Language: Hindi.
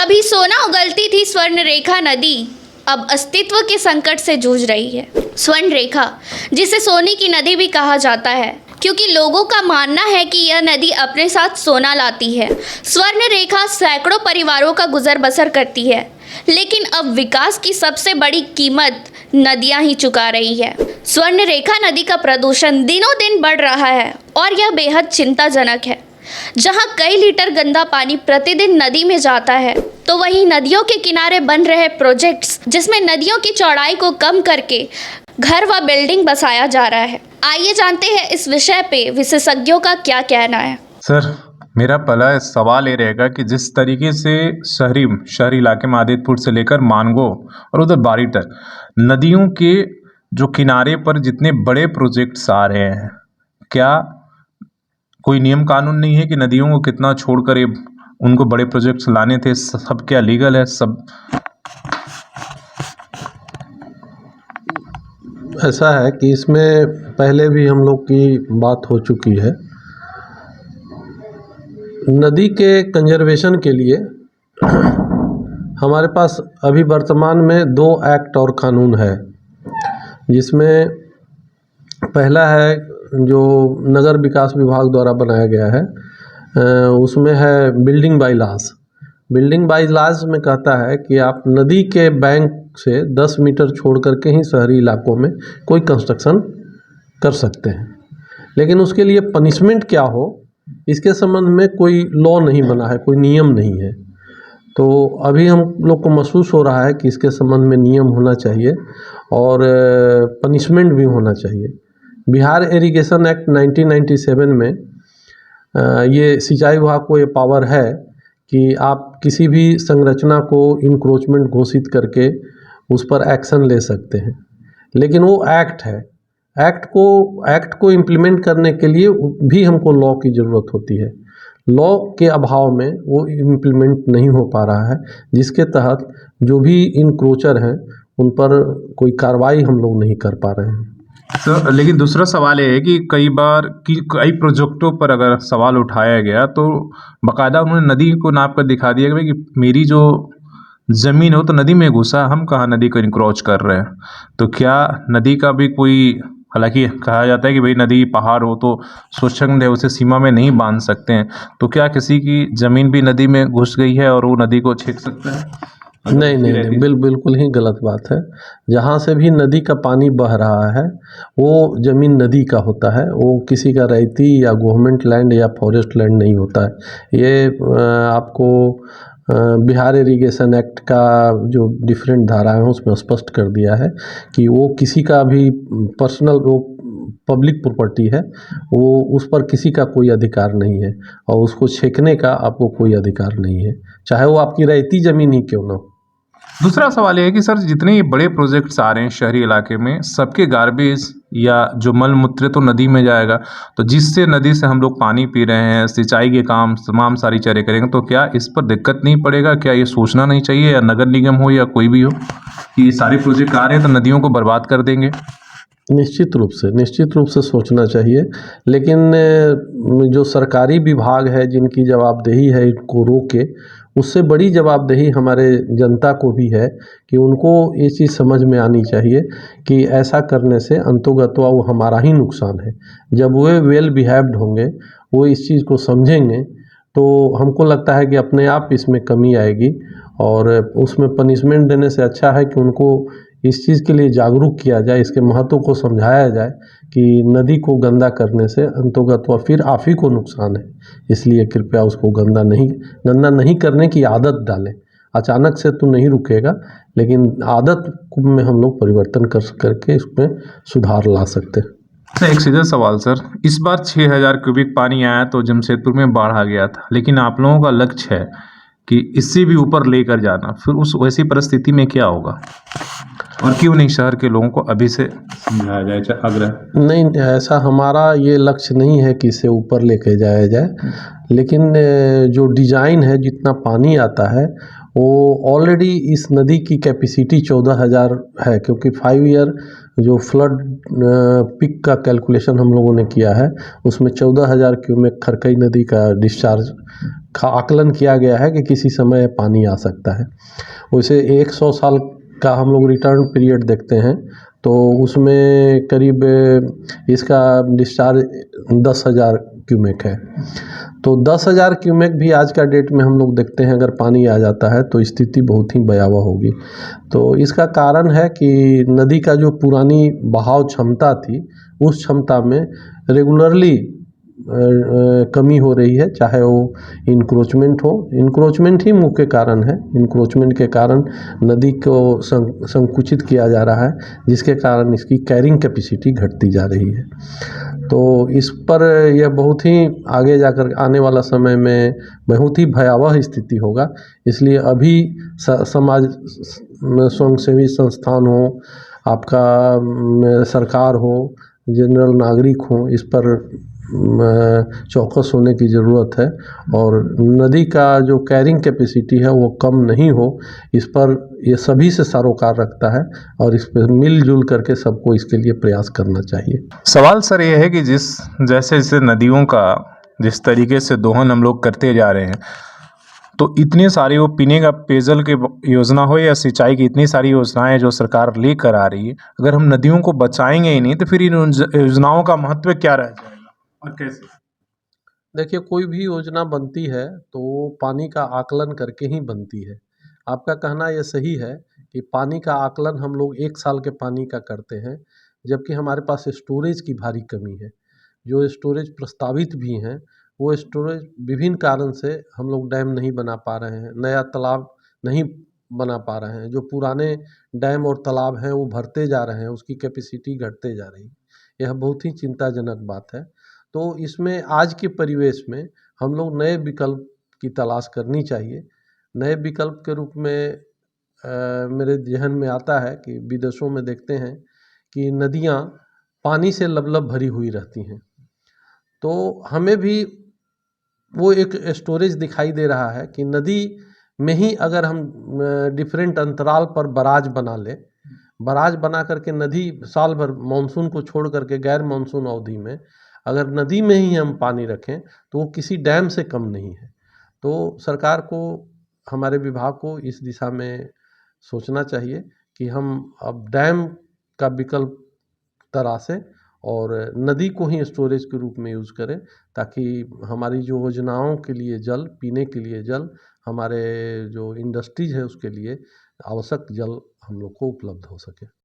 कभी सोना उगलती थी स्वर्ण रेखा नदी, अब अस्तित्व के संकट से जूझ रही है। स्वर्ण रेखा, जिसे सोने की नदी भी कहा जाता है, क्योंकि लोगों का मानना है कि यह नदी अपने साथ सोना लाती है। स्वर्ण रेखा सैकड़ों परिवारों का गुजर बसर करती है, लेकिन अब विकास की सबसे बड़ी कीमत नदियां ही चुका रही है। स्वर्ण रेखा नदी का प्रदूषण दिनों दिन बढ़ रहा है और यह बेहद चिंताजनक है। जहां कई लीटर गंदा पानी प्रतिदिन नदी में जाता है, तो वहीं नदियों के किनारे बन रहे प्रोजेक्ट्स जिसमें नदियों की चौड़ाई को कम करके घर व बिल्डिंग बसाया जा रहा है। आइए जानते हैं इस विषय पे विशेषज्ञों का क्या कहना है। सर, मेरा पहला सवाल ये रहेगा कि जिस तरीके से शहरी इलाके में आदितपुर से लेकर मानगो और उधर बारी तक नदियों के जो किनारे पर जितने बड़े प्रोजेक्ट्स आ रहे हैं, क्या कोई नियम कानून नहीं है कि नदियों को कितना छोड़कर ये उनको बड़े प्रोजेक्ट्स लाने थे? सब क्या लीगल है? सब ऐसा है कि इसमें पहले भी हम लोग की बात हो चुकी है। नदी के कंजर्वेशन के लिए हमारे पास अभी वर्तमान में 2 एक्ट और कानून है, जिसमें पहला है जो नगर विकास विभाग द्वारा बनाया गया है, उसमें है building bylaws. Building bylaws में कहता है कि आप नदी के बैंक से 10 मीटर छोड़ करके ही शहरी इलाकों में कोई कंस्ट्रक्शन कर सकते हैं, लेकिन उसके लिए पनिशमेंट क्या हो इसके संबंध में कोई लॉ नहीं बना है, कोई नियम नहीं है। तो अभी हम लोग को महसूस हो रहा है कि इसके संबंध में नियम होना चाहिए और पनिशमेंट भी होना चाहिए। बिहार इरिगेशन एक्ट 1997 में ये सिंचाई विभाग को ये पावर है कि आप किसी भी संरचना को इंक्रोचमेंट घोषित करके उस पर एक्शन ले सकते हैं, लेकिन वो एक्ट है। एक्ट को इम्प्लीमेंट करने के लिए भी हमको लॉ की ज़रूरत होती है। लॉ के अभाव में वो इम्प्लीमेंट नहीं हो पा रहा है, जिसके तहत जो भी इंक्रोचर हैं उन पर कोई कार्रवाई हम लोग नहीं कर पा रहे हैं। सर, लेकिन दूसरा सवाल ये है कि कई कई प्रोजेक्टों पर अगर सवाल उठाया गया तो बाकायदा उन्होंने नदी को नाप कर दिखा दिया कि मेरी जो ज़मीन हो तो नदी में घुसा, हम कहाँ नदी को इंक्रोच कर रहे हैं। तो क्या नदी का भी कोई, हालांकि कहा जाता है कि भाई नदी पहाड़ हो तो स्वच्छंद है, उसे सीमा में नहीं बांध सकते हैं, तो क्या किसी की ज़मीन भी नदी में घुस गई है और वो नदी को छेक सकता है? नहीं, बिल्कुल ही गलत बात है। जहाँ से भी नदी का पानी बह रहा है वो ज़मीन नदी का होता है, वो किसी का रैयती या गवर्नमेंट लैंड या फॉरेस्ट लैंड नहीं होता है। ये आपको बिहार इरिगेशन एक्ट का जो डिफरेंट धारा है उसमें स्पष्ट कर दिया है कि वो किसी का भी पर्सनल, वो पब्लिक प्रॉपर्टी है, वो उस पर किसी का कोई अधिकार नहीं है और उसको छेकने का आपको कोई अधिकार नहीं है, चाहे वो आपकी रैयती ज़मीन ही क्यों ना हो। दूसरा सवाल ये है कि सर, जितने ये बड़े प्रोजेक्ट्स आ रहे हैं शहरी इलाके में, सबके गार्बेज या जो मल मूत्र तो नदी में जाएगा, तो जिससे नदी से हम लोग पानी पी रहे हैं, सिंचाई के काम तमाम सारी चीज़ें करेंगे, तो क्या इस पर दिक्कत नहीं पड़ेगा? क्या ये सोचना नहीं चाहिए, या नगर निगम हो या कोई भी हो, कि ये सारे प्रोजेक्ट आ रहे हैं तो नदियों को बर्बाद कर देंगे? निश्चित रूप से सोचना चाहिए, लेकिन जो सरकारी विभाग है जिनकी जवाबदेही है इनको रोके, उससे बड़ी जवाबदेही हमारे जनता को भी है कि उनको ये चीज़ समझ में आनी चाहिए कि ऐसा करने से अंतोगत्वा वो हमारा ही नुकसान है। जब वे वेल बिहेव्ड होंगे, वो इस चीज़ को समझेंगे, तो हमको लगता है कि अपने आप इसमें कमी आएगी और उसमें पनिशमेंट देने से अच्छा है कि उनको इस चीज़ के लिए जागरूक किया जाए, इसके महत्व को समझाया जाए कि नदी को गंदा करने से अंतोगत्वा फिर आप ही को नुकसान है। इसलिए कृपया उसको गंदा नहीं करने की आदत डालें। अचानक से तो नहीं रुकेगा, लेकिन आदत में हम लोग परिवर्तन करके इसमें सुधार ला सकते हैं। सर, एक सीधा सवाल सर, इस बार 6000 क्यूबिक पानी आया तो जमशेदपुर में बाढ़ आ गया था, लेकिन आप लोगों का लक्ष्य है कि इससे भी ऊपर लेकर जाना, फिर उस वैसी परिस्थिति में क्या होगा और क्यों नहीं शहर के लोगों को अभी से समझाया जाए, चाहे आग्रह? नहीं, ऐसा हमारा ये लक्ष्य नहीं है कि इसे ऊपर लेके जाया जाए, लेकिन जो डिज़ाइन है, जितना पानी आता है वो ऑलरेडी इस नदी की कैपेसिटी 14,000 है, क्योंकि 5 ईयर जो फ्लड पिक का कैलकुलेशन हम लोगों ने किया है उसमें 14,000 क्यूमेक खरकई नदी का डिस्चार्ज का आकलन किया गया है कि किसी समय पानी आ सकता है। वैसे 100 साल का हम लोग रिटर्न पीरियड देखते हैं, तो उसमें करीब इसका डिस्चार्ज 10,000 क्यूमेक है। तो 10,000 क्यूमेक भी आज का डेट में हम लोग देखते हैं, अगर पानी आ जाता है तो स्थिति बहुत ही भयावह होगी। तो इसका कारण है कि नदी का जो पुरानी बहाव क्षमता थी, उस क्षमता में रेगुलरली कमी हो रही है, चाहे वो इंक्रोचमेंट ही मुख्य कारण है। इंक्रोचमेंट के कारण नदी को संकुचित किया जा रहा है, जिसके कारण इसकी कैरिंग कैपेसिटी घटती जा रही है। तो इस पर यह बहुत ही आगे जाकर आने वाला समय में बहुत ही भयावह स्थिति होगा। इसलिए अभी समाज स्वयंसेवी संस्थान हो, आपका सरकार हो, जनरल नागरिक हो, इस पर चौकस होने की ज़रूरत है। और नदी का जो कैरिंग कैपेसिटी है वो कम नहीं हो, इस पर ये सभी से सरोकार रखता है और इस पर मिलजुल करके सबको इसके लिए प्रयास करना चाहिए। सवाल सर ये है कि जैसे जैसे नदियों का जिस तरीके से दोहन हम लोग करते जा रहे हैं, तो इतनी सारी वो पीने का पेयजल की योजना हो या सिंचाई की इतनी सारी योजनाएं जो सरकार लेकर आ रही है, अगर हम नदियों को बचाएंगे ही नहीं तो फिर इन योजनाओं का महत्व क्या रह जाएगा और कैसे? देखिए, कोई भी योजना बनती है तो वो पानी का आकलन करके ही बनती है। आपका कहना ये सही है कि पानी का आकलन हम लोग 1 साल के पानी का करते हैं, जबकि हमारे पास स्टोरेज की भारी कमी है। जो स्टोरेज प्रस्तावित भी हैं, वो स्टोरेज विभिन्न कारण से हम लोग डैम नहीं बना पा रहे हैं, नया तालाब नहीं बना पा रहे हैं। जो पुराने डैम और तालाब हैं वो भरते जा रहे हैं, उसकी कैपेसिटी घटते जा रही है। यह बहुत ही चिंताजनक बात है। तो इसमें आज के परिवेश में हम लोग नए विकल्प की तलाश करनी चाहिए। नए विकल्प के रूप में मेरे ज़हन में आता है कि विदेशों में देखते हैं कि नदियाँ पानी से लबलब भरी हुई रहती हैं। तो हमें भी वो एक स्टोरेज दिखाई दे रहा है कि नदी में ही अगर हम डिफरेंट अंतराल पर बराज बना लें, बराज बना करके नदी साल भर मानसून को छोड़ करके गैर मानसून अवधि में अगर नदी में ही हम पानी रखें तो वो किसी डैम से कम नहीं है। तो सरकार को, हमारे विभाग को इस दिशा में सोचना चाहिए कि हम अब डैम का विकल्प तराशें और नदी को ही स्टोरेज के रूप में यूज़ करें, ताकि हमारी जो योजनाओं के लिए जल, पीने के लिए जल, हमारे जो इंडस्ट्रीज़ है उसके लिए आवश्यक जल हम लोग को उपलब्ध हो सके।